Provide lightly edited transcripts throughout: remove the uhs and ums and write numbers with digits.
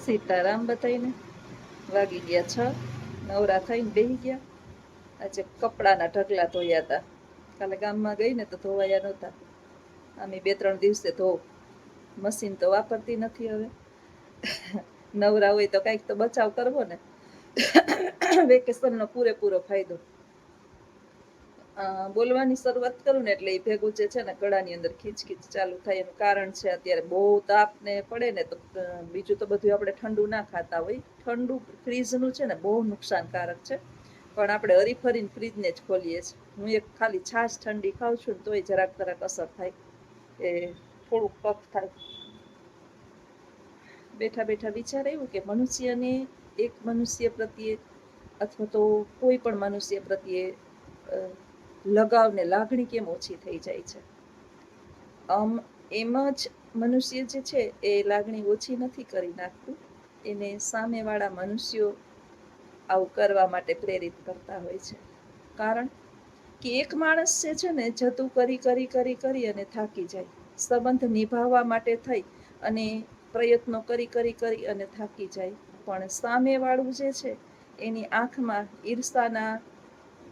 સીતારામ બતાવીને વાગી ગયા 6, નવરા થઈને બેસી ગયા. આજે કપડાના ઢગલા ધોયા હતા. કાલે ગામમાં ગઈ ને તો ધોવાયા નહોતા. આમે 2-3 દિવસે ધોવ. મશીન તો વાપરતી નથી હવે. નવરા હોય તો કંઈક તો બચાવ કરવો ને. વેકેશનનો પૂરેપૂરો ફાયદો. બોલવાની શરૂઆત કરું ને એટલે એ ભેગું જે છે ને ગળાની અંદર ખીચખીચ ચાલુ થાય. એનું કારણ છે અત્યારે બહુ તાપ ને પડે ને તો બીજું તો બધું આપણે ઠંડુ ના ખાતા હોય. ઠંડુ ફ્રીજનું છે ને બહુ નુકસાનકારક છે. પણ આપણે હરીફરીને ફ્રીજને જ ખોલીએ છીએ. હું એક ખાલી છાશ ઠંડી ખાઉં છું ને તોય જરાક અસર થાય, એ થોડુંક કફ થાય. બેઠા બેઠા વિચાર આવ્યું કે મનુષ્યને એક મનુષ્ય પ્રત્યે અથવા તો કોઈ પણ મનુષ્ય પ્રત્યે લગાવ ને લાગણી કેમ ઓછી થઈ જાય છે. એમ જ મનુષ્ય જે છે એ લાગણી ઓછી નથી કરી નાખતું, એને સામેવાળા મનુષ્યો આવું કરવા માટે પ્રેરિત કરતા હોય છે. કારણ કે એક માણસ જે છે ને જતું કરી કરી કરી કરી અને થાકી જાય. સંબંધ નિભાવવા માટે થઈ અને પ્રયત્નો કરી કરી કરી અને થાકી જાય. પણ સામેવાળું જે છે એની આંખમાં ઈર્ષાના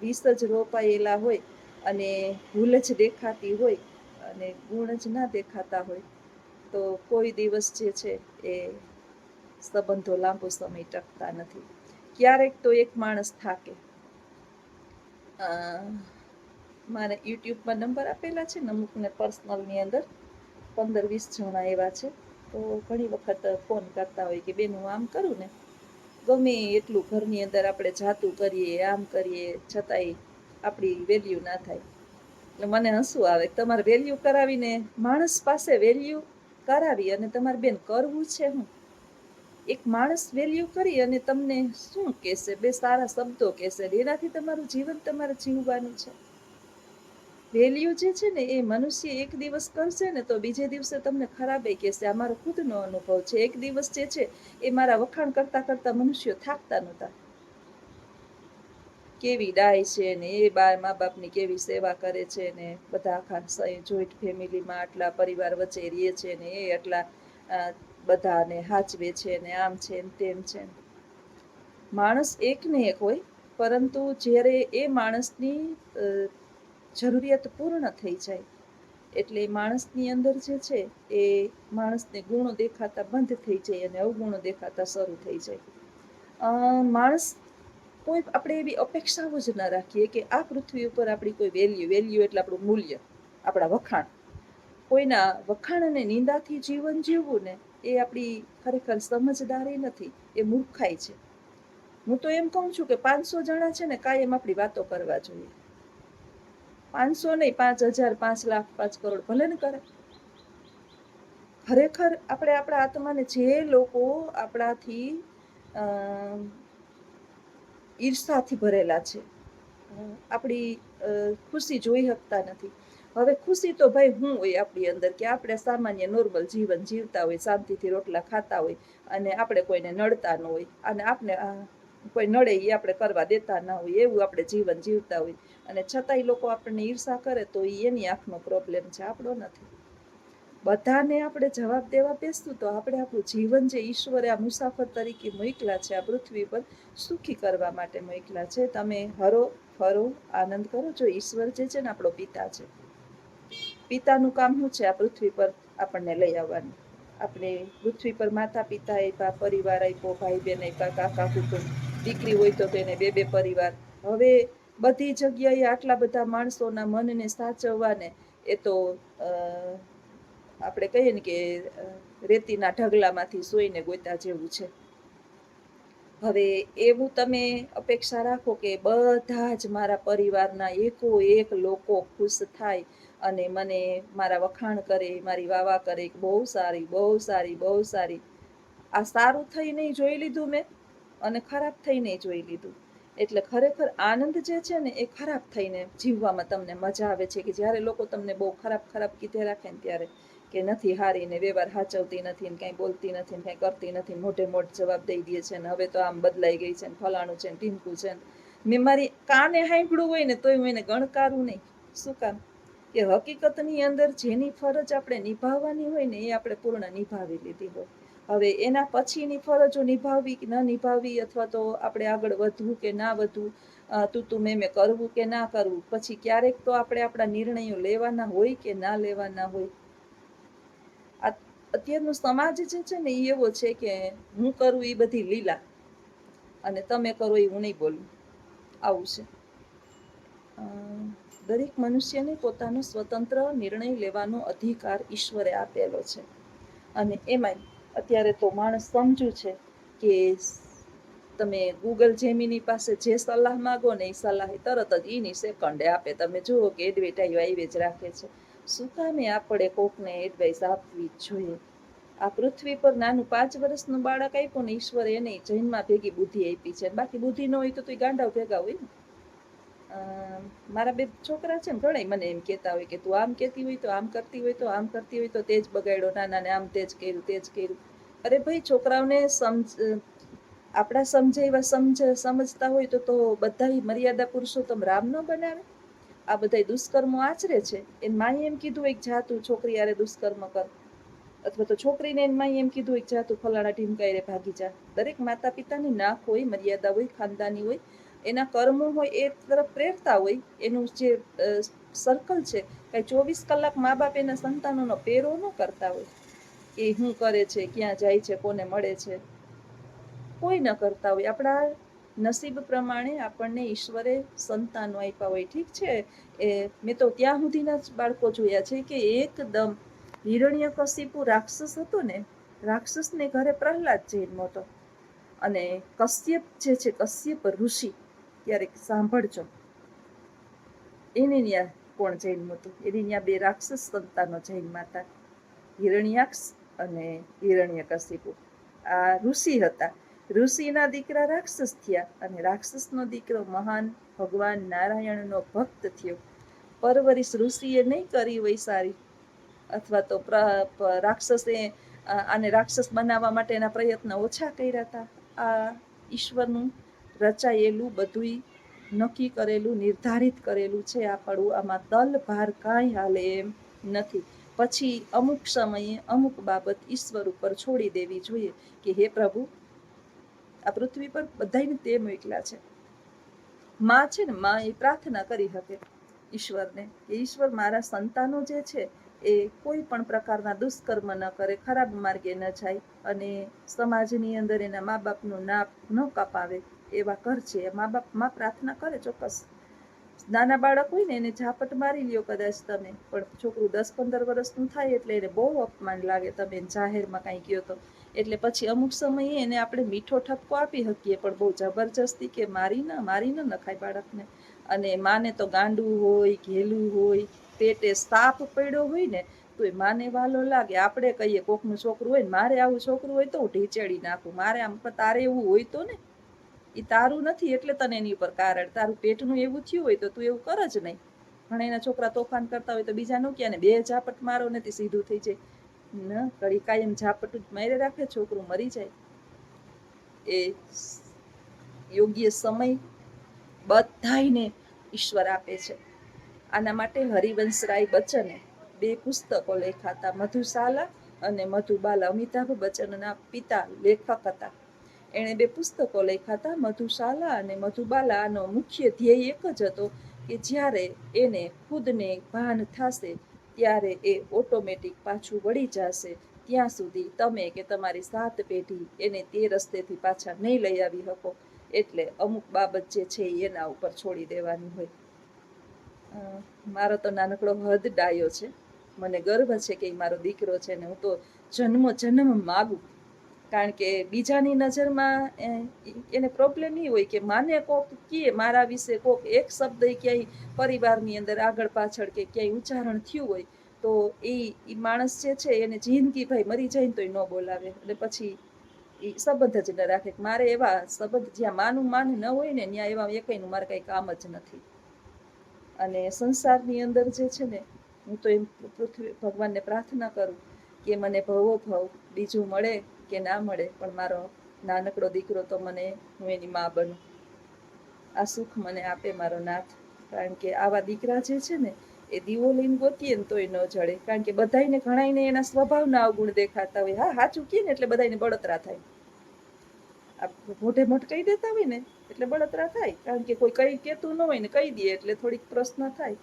વિષ જ રોપાયેલા હોય અને ભૂલ જ દેખાતી હોય અને ગુણ જ ના દેખાતા હોય તો કોઈ દિવસ જે છે એ સંબંધો લાંબો સમય ટકતા નથી. ક્યારેક તો એક માણસ થાકે. મારે યુટ્યુબમાં નંબર આપેલા છે ને અમુકને પર્સનલની અંદર 15-20 જણા એવા છે. તો ઘણી વખત ફોન કરતા હોય કે બેન હું આમ કરું ને, ગમે એટલું ઘરની અંદર આપણે જાતું કરીએ, આમ કરીએ, છતાંય આપણી વેલ્યુ ના થાય. એટલે મને હસવું આવે. તમારે વેલ્યુ કરાવીને માણસ પાસે વેલ્યુ કરાવી અને તમારે બેન કરવું છે હું? એક માણસ વેલ્યુ કરી અને તમને શું કહેશે? 2 સારા શબ્દો કહેશે, એનાથી તમારું જીવન તમારે જીવવાનું છે. વેલ્યુ જે છે ને એ મનુષ્ય એક દિવસ કરશે ને તો બીજે દિવસે તમને ખરાબ કહેશે. આ મારો ખુદનો અનુભવ છે. એક દિવસ જે છે એ મારા વખાણ કરતા કરતા મનુષ્યો થાકતા નહોતા. કેવી ડાય છે ને એ મા બાપની કેવી સેવા કરે છે ને બધા આખા જોઈન્ટ ફેમિલીમાં આટલા પરિવાર વચ્ચે રહે છે ને એ એટલા બધાને હાચવે છે ને આમ છે ને તેમ છે. માણસ એક ને એક હોય, પરંતુ જ્યારે એ માણસની જરૂરિયાત પૂર્ણ થઈ જાય એટલે માણસની અંદર જે છે એ માણસને ગુણો દેખાતા બંધ થઈ જાય અને અવગુણો દેખાતા શરૂ થઈ જાય. માણસ કોઈ આપણે એવી અપેક્ષાઓ જ ના રાખીએ કે આ પૃથ્વી ઉપર આપણી કોઈ વેલ્યુ એટલે આપણું મૂલ્ય, આપણા વખાણ. કોઈના વખાણ અને નિંદાથી જીવન જીવવું ને એ આપણી ખરેખર સમજદારી નથી, એ મૂર્ખાઈ છે. હું તો એમ કહું છું કે 500 જણા છે ને કાયમ આપણી વાતો કરવા જોઈએ. 500 નહીં, 5000, 5 લાખ, 5 કરોડ ભલે ને કરે. ખરેખર આપણે આપણા આત્માને, જે લોકો આપણાથી ઈર્ષાથી ભરેલા છે, આપણી ખુશી જોઈ શકતા નથી. હવે ખુશી તો ભાઈ શું હોય આપણી અંદર કે આપણે સામાન્ય નોર્મલ જીવન જીવતા હોય, શાંતિથી રોટલા ખાતા હોય અને આપણે કોઈને નડતા ન હોય અને આપણે કોઈ નડે એ આપણે કરવા દેતા ના હોય, એવું આપણે જીવન જીવતા હોય. અને છતાંય લોકો આપણને ઈર્ષા કરે તો એની આંખનો પ્રોબ્લેમ છે, આપણો નથી. બધાને આપણે જવાબ દેવા બેસતું તો આપણે આપણું જીવન જે ઈશ્વરે આ મુસાફર તરીકે મોકલા છે આ પૃથ્વી પર, સુખી કરવા માટે મોકલા છે. તમે હરો ફરો, આનંદ કરો. જો ઈશ્વર જે છે ને આપણો પિતા છે. પિતાનું કામ શું છે? આ પૃથ્વી પર આપણને લઈ આવવાનું. આપણે પૃથ્વી પર માતા પિતા આપ્યા, પરિવાર આપ્યો, ભાઈ બહેન આપ્યા, કાકા કુટુંબ, દીકરી હોય તો તેને 2 પરિવાર. હવે બધી જગ્યાએ આટલા બધા માણસોના મનને સાચવવાને એ તો આપણે કહીએ ને કે રેતીના ઢગલામાંથી સોઈને ગોતા જેવું છે. હવે એવું તમે અપેક્ષા રાખો કે બધા જ મારા પરિવારના એકો એક લોકો ખુશ થાય અને મને મારા વખાણ કરે, મારી વાવા કરે, બહુ સારી, બહુ સારી, બહુ સારી. આ સારું થઈને જોઈ લીધું મેં અને ખરાબ થઈને જોઈ લીધું. એટલે ખરેખર આનંદ જે છે ને એ ખરાબ થઈને જીવવામાં તમને મજા આવે છે, કે જ્યારે લોકો તમને બહુ ખરાબ ખરાબ કીધે રાખે ને ત્યારે, કે નથી હારી ને વ્યવહાર હાચવતી નથી ને કાંઈ બોલતી નથી ને કાંઈ કરતી નથી, મોઢે મોઢ જવાબ દઈ દે છે ને હવે તો આમ બદલાઈ ગઈ છે ને ફલાણું છે ને ઢીંકું છે ને. મેં મારી કાને સાંભળ્યું હોય ને તોય હું એને ગણકારું નહીં. શું કામ? કે હકીકતની અંદર જેની ફરજ આપણે નિભાવવાની હોય ને એ આપણે પૂર્ણ નિભાવી લીધી હોય. હવે એના પછીની ફરજો નિભાવવી કે ન નિભાવવી, અથવા તો આપણે આગળ વધવું કે ના વધવું, તું મેં કરવું કે ના કરવું, પછી ક્યારેક તો આપણે આપણા નિર્ણયો લેવાના હોય કે ના લેવાના હોય. અત્યારનો સમાજ જે છે ને એ એવો છે કે હું કરું એ બધી લીલા અને તમે કરો એ હું નહીં બોલું, આવું છે. દરેક મનુષ્યને પોતાનો સ્વતંત્ર નિર્ણય લેવાનો અધિકાર ઈશ્વરે આપેલો છે. અને એમાંય અત્યારે તો માણસ સમજુ છે કે તમે ગૂગલ જેમિની પાસે જે સલાહ માગો ને એ સલાહ તરત જ એની સેકન્ડે આપે. તમે જુઓ કે એડવર્ટાઈઝ આવી જ રાખે છે. શું કામે આપણે કોકને એડવાઇસ આપવી જોઈએ? આ પૃથ્વી પર નાનું 5 વર્ષનું બાળક આપ્યું ને ઈશ્વરે એને જન્મમાં ભેગી બુદ્ધિ આપી છે. બાકી બુદ્ધિ ન હોય તો ગાંડા ભેગા હોય ને. મારા 2 છોકરા છે ને ઘણા મને એમ કહેતા હોય કે તું આમ કહેતી હોય તો આમ કરતી હોય તો આમ કરતી હોય તો તેજ બગાડ્યો, નાના ને આમ તેજ કર્યું. અરે ભાઈ, છોકરાઓને આપણા સમજાવ્યા સમજતા હોય તો બધા મર્યાદા પુરુષોત્તમ રામ ન બનાવે? આ બધા દુષ્કર્મો આચરે છે. એન માએ એમ કીધું હોય જા તું છોકરી યારે દુષ્કર્મ કર, અથવા તો છોકરીને એન માએ એમ કીધું હોય જા તું ફલાણા ઢીમકાઈ રે ભાગી જા. દરેક માતા પિતાની નાક હોય, મર્યાદા હોય, ખાનદાની હોય, એના કર્મો હોય એ તરફ પ્રેરતા હોય. એનું જે સર્કલ છે, કઈ 24 કલાક મા બાપ એના સંતાનોનો પેરો ન કરતા હોય એ શું કરે છે, ક્યાં જાય છે, કોને મળે છે, કોઈ ન કરતા હોય. આપણા નસીબ પ્રમાણે આપણને ઈશ્વરે સંતાનો આપ્યા હોય. ઠીક છે, મેં તો ત્યાં સુધીના જ બાળકો જોયા છે કે એકદમ હિરણ્યકશિપુ રાક્ષસ હતો ને, રાક્ષસને ઘરે પ્રહલાદ જન્મ હતો. અને કશ્યપ જે છે, કશ્યપ ઋષિ, ક્યારેક સાંભળજો, એને ત્યાં કોણ જન્મ હતું? એની ત્યાં 2 રાક્ષસ સંતાનો જન્મ્યા હતા, હિરણ્યાક્ષ અને હિરણ્યકશિપુ. આ ઋષિ હતા. ઋષિના દીકરા રાક્ષસ થયા અને રાક્ષસનો દીકરો મહાન ભગવાન નારાયણનો ભક્ત થયો. પરવરિશ ઋષિએ નહીં કરી હોય સારી, અથવા તો રાક્ષસે આને રાક્ષસ બનાવવા માટેના પ્રયત્ન ઓછા કર્યા હતા. આ ઈશ્વરનું રચાયેલું બધું નક્કી કરેલું, નિર્ધારિત કરેલું છે. આપણું આમાં તલ ભાર કાંઈ હાલે એમ નથી. પછી અમુક સમયે અમુક બાબત ઈશ્વર ઉપર છોડી દેવી જોઈએ કે હે પ્રભુ, આ પૃથ્વી પર બધાને તે મોકલા છે. માં છે ને, માં એ પ્રાર્થના કરી શકે ઈશ્વરને કે ઈશ્વર, મારા સંતાનો જે છે એ કોઈ પણ પ્રકારના દુષ્કર્મ ન કરે, ખરાબ માર્ગે ન જાય અને સમાજની અંદર એના મા બાપનું નાક ન કપાવે એવા કર છે. મા બાપ માં પ્રાર્થના કરે ચોક્કસ. નાના બાળક હોય ને એને ઝાપટ મારી લ્યો કદાચ તમે, પણ છોકરું 10-15 વર્ષનું થાય એટલે એને બહુ અપમાન લાગે તમે જાહેરમાં કાંઈ કહો તો. એટલે પછી અમુક સમયે એને આપણે મીઠો ઠપકો આપી શકીએ, પણ બહુ જબરજસ્તી કે મારી ન નખાય બાળકને. અને માને તો ગાંડું હોય, ઘેલું હોય, પેટે સાપ પડ્યો હોય ને તો એ માને વાલો લાગે. આપણે કહીએ કોકનું છોકરું હોય ને, મારે આવું છોકરું હોય તો હું ઢીચેડી નાખું, મારે આમ, તારે એવું હોય તો ને, એ તારું નથી એટલે તને એની ઉપર કારણ, તારું પેટનું એવું થયું હોય તો તું એવું કર જ નહીં. ઘણા એના છોકરા તોફાન કરતા હોય તો બીજા નું ક્યાં, ને 2 ઝાપટ મારો નથી સીધું થઈ જાય ન, કડી કાયમ ઝાપટ જ મારી રાખે, છોકરું મરી જાય. એ યોગ્ય સમય બધાને ઈશ્વર આપે છે. આના માટે હરિવંશરાય બચ્ચને 2 પુસ્તકો લખ્યા હતા, મધુશાલા અને મધુબાલા. અમિતાભ બચ્ચનના પિતા લેખક હતા. એણે 2 પુસ્તકો લખ્યા હતા, મધુશાલા અને મધુબાલા. આનો મુખ્ય ધ્યેય એક જ હતો કે જ્યારે એને ખુદને ભાન થશે ત્યારે એ ઓટોમેટિક પાછું વળી જશે. ત્યાં સુધી તમે કે તમારી 7 પેઢી એને તે રસ્તેથી પાછા નહીં લઈ આવી શકો. એટલે અમુક બાબત જે છે એના ઉપર છોડી દેવાની હોય. મારો તો નાનકડો હદ ડાયો છે, મને ગર્વ છે કે મારો દીકરો છે ને હું તો જન્મ માગું. કારણ કે બીજાની નજરમાં એને પ્રોબ્લેમ એ હોય કે માને કોક કહે મારા વિશે, કોક એક શબ્દ ક્યાંય પરિવારની અંદર આગળ પાછળ કે ક્યાંય ઉચ્ચારણ થયું હોય તો એ માણસ જે છે એને જિંદગી ભાઈ મરી જાય ને તોય ન બોલાવે, અને પછી એ સંબંધ જ ન રાખે. મારે એવા સંબંધ જ્યાં માન ન હોય ને ત્યાં એવા એકઈનું મારે કંઈ કામ જ નથી. અને સંસારની અંદર જે છે ને, હું તો એમ પૃથ્વી ભગવાનને પ્રાર્થના કરું કે મને ભવો ભવ બીજું મળે કે ના મળે, પણ મારો નાનકડો દીકરો તો મને, હું એની મા બનું, આ સુખ મને આપે મારો નાથ. કારણ કે આવા દીકરા જે છે ને એ દીવો લઈને ગોતીએ ને તોય ન જડે, કારણ કે બધાને ઘણાઈને એના સ્વભાવના અવગુણ દેખાતા હોય. હા, સાચું કહે ને એટલે બધાને બળતરા થાય. મોઢે મોઢ કહી દેતા હોય ને એટલે બળતરા થાય, કારણ કે કોઈ કઈ કહેતું ન હોય ને કહી દે એટલે થોડીક પ્રશ્ન થાય.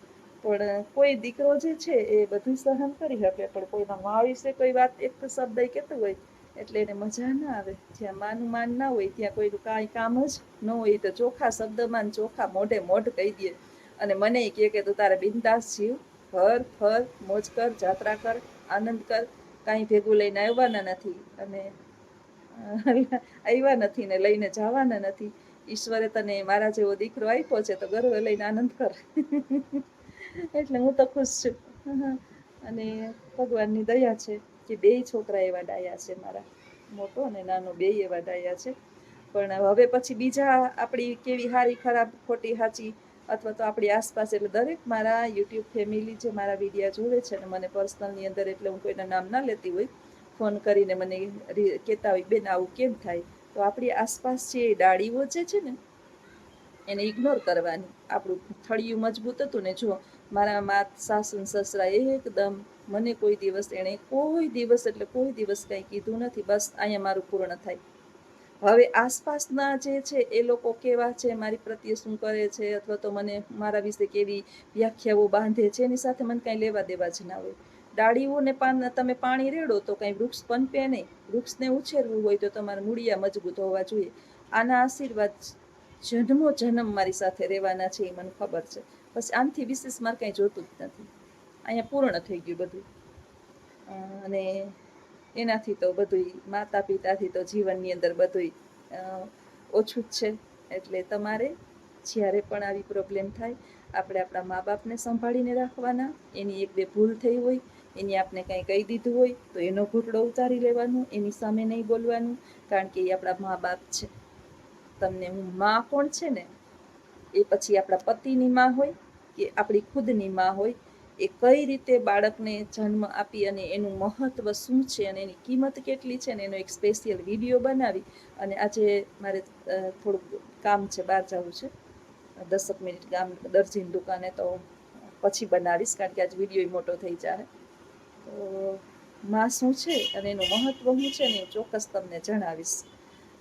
પણ કોઈ દીકરો જે છે એ બધું સહન કરી શકે, પણ કોઈના મા વિશે કોઈ વાત એક શબ્દ કહેતું હોય એટલે એને મજા ના આવે. જ્યાં માનું માન ના હોય ત્યાં કોઈનું કાંઈ કામ જ ન હોય તો ચોખ્ખા શબ્દમાં ચોખ્ખા મોઢે મોઢ કહી દે. અને મને કહે કે તું તારે બિંદાસ જીવ, ફર ફર, મોજ કર, જાત્રા કર, આનંદ કર, કાંઈ ભેગું લઈને આવવાના નથી અને આવ્યા નથી ને લઈને જવાના નથી. ઈશ્વરે તને મારા જેવો દીકરો આપ્યો છે તો ગર્વ લઈને આનંદ કર. એટલે હું તો ખુશ છું. અને ભગવાનની દયા છે કે 2 છોકરા એવા ડાયા છે મારા, મોટો અને નાનો, 2 એવા ડાયા છે. પણ હવે પછી બીજા આપણી કેવી સારી ખરાબ ખોટી સાચી અથવા તો આપણી આસપાસ, એટલે દરેક મારા યુટ્યુબ ફેમિલી જે મારા વિડીયા જોવે છે ને મને પર્સનલની અંદર, એટલે હું કોઈના નામ ના લેતી હોય, ફોન કરીને મને કહેતા હોય બેન આવું કેમ થાય, તો આપણી આસપાસ જે ડાળીઓ જે છે ને એને ઇગ્નોર કરવાની. આપણું થળિયું મજબૂત હતું ને, જો મારા મા સાસુ સસરા એકદમ મને કોઈ દિવસ એણે કોઈ દિવસ એટલે કોઈ દિવસ કંઈ કીધું નથી. બસ અહીંયા મારું પૂર્ણ થાય. હવે આસપાસના જે છે એ લોકો કેવા છે, મારી પ્રત્યે શું કરે છે, અથવા તો મને મારા વિશે કેવી વ્યાખ્યાઓ બાંધે છે, એની સાથે મને કાંઈ લેવા દેવા જ ના હોય. ડાળીઓને તમે પાણી રેડો તો કાંઈ વૃક્ષ પનપે નહીં. વૃક્ષને ઉછેરવું હોય તો તમારા મૂળિયા મજબૂત હોવા જોઈએ. આના આશીર્વાદ જન્મો જન્મ મારી સાથે રહેવાના છે એ મને ખબર છે. બસ આનથી વિશેષ મારે કાંઈ જોતું જ નથી. અહીંયા પૂર્ણ થઈ ગયું બધું. અને એનાથી તો બધું માતા પિતાથી તો જીવનની અંદર બધું ઓછું જ છે. એટલે તમારે જ્યારે પણ આવી પ્રોબ્લેમ થાય, આપણે આપણા મા બાપને સંભાળીને રાખવાના. એની 1-2 ભૂલ થઈ હોય, એની આપણે કંઈ કહી દીધું હોય તો એનો ઘૂંટડો ઉતારી લેવાનો, એની સામે નહીં બોલવાનું, કારણ કે એ આપણા મા બાપ છે. તમને હું મા કોણ છે ને, એ પછી આપણા પતિની મા હોય કે આપણી ખુદની મા હોય, એ કઈ રીતે બાળકને જન્મ આપી અને એનું મહત્વ શું છે અને એની કિંમત કેટલી છે ને એનો એક સ્પેશિયલ વિડીયો બનાવી. અને આજે મારે થોડુંક કામ છે, બહાર જવું છે, 10 મિનિટ ગામ દરજીની દુકાને, તો પછી બનાવીશ, કારણ કે આજ વિડીયો મોટો થઈ જાય. તો માં શું છે અને એનું મહત્વ શું છે ને હું ચોક્કસ તમને જણાવીશ.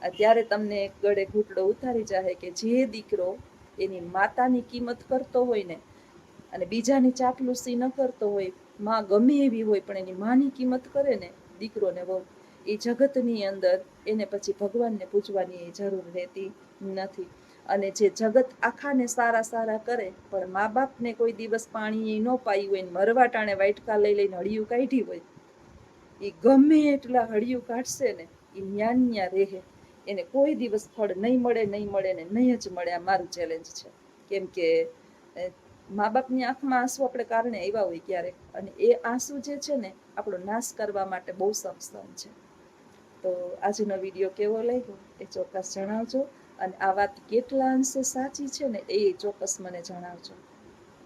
ત્યારે તમને ગળે ઘૂંટડો ઉતારી જાય કે જે દીકરો એની માતાની કિંમત કરતો હોય ને અને બીજાની ચાપલુસી ન કરતો હોય, માં ગમે એવી હોય પણ એની માની કિંમત કરે ને દીકરોને બહુ, એ જગતની અંદર એને પછી ભગવાનને પૂજવાની જરૂર રહેતી નથી. અને જે જગત આખાને સારા સારા કરે પણ મા બાપને કોઈ દિવસ પાણી ન પાયું હોય ને મરવા ટાણે વાટકા લઈ લઈને હળિયું કાઢી હોય, એ ગમે એટલા હળિયું કાઢશે ને એ ન્યા રહે, એને કોઈ દિવસ ફળ નહીં મળે, નહીં મળે ને નહીં જ મળે. આ મારું ચેલેન્જ છે. કેમ કે મા બાપની આંખમાં આંસુ આપણે કારણે આવ્યા હોય ક્યારેક, અને એ આંસુ જે છે ને આપણો નાશ કરવા માટે બહુ સક્ષમ છે. તો આજનો વિડીયો કેવો લાગ્યો એ ચોક્કસ જણાવજો, અને આ વાત કેટલા અંશે સાચી છે ને એ ચોક્કસ મને જણાવજો.